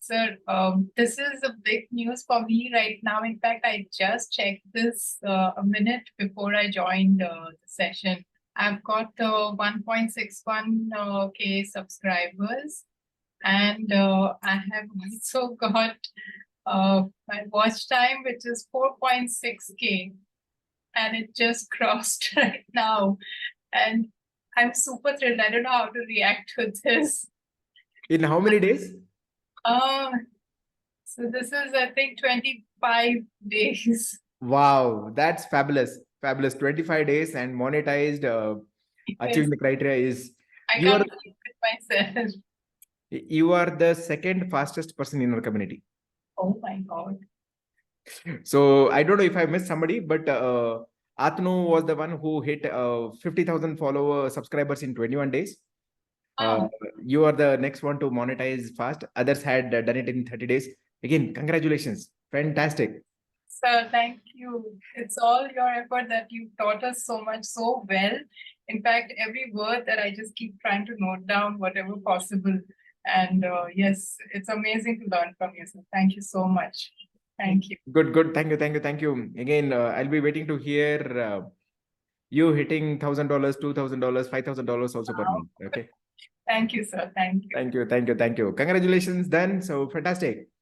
Sir, this is a big news for me right now. In fact, I just checked this a minute before I joined the session. I've got 1.61 K subscribers, and I have also got my watch time, which is 4.6 K, and it just crossed right now. And I'm super thrilled. I don't know how to react to this. In how many days? Uh, so this is, I think, 25 days. Wow, that's fabulous. Fabulous. 25 days and monetized, achieving the criteria is I you are can't believe it myself. you are the second fastest person in our community. Oh my God. So I don't know if I missed somebody, but Atnu was the one who hit 50,000 follower subscribers in 21 days. Uh, Oh, you are the next one to monetize fast. Others had done it in 30 days. Again, congratulations. Fantastic. sir, thank you. It's all your effort that you taught us so much, so well. In fact, every word that I just keep trying to note down, whatever possible. And yes, it's amazing to learn from you. So thank you so much. Thank you. Good, good. Thank you, thank you, thank you. Again, I'll be waiting to hear you hitting $1,000, $2,000, $5,000 also per month. Okay. Thank you, sir. Thank you. Thank you, thank you, thank you. Congratulations, done. So fantastic.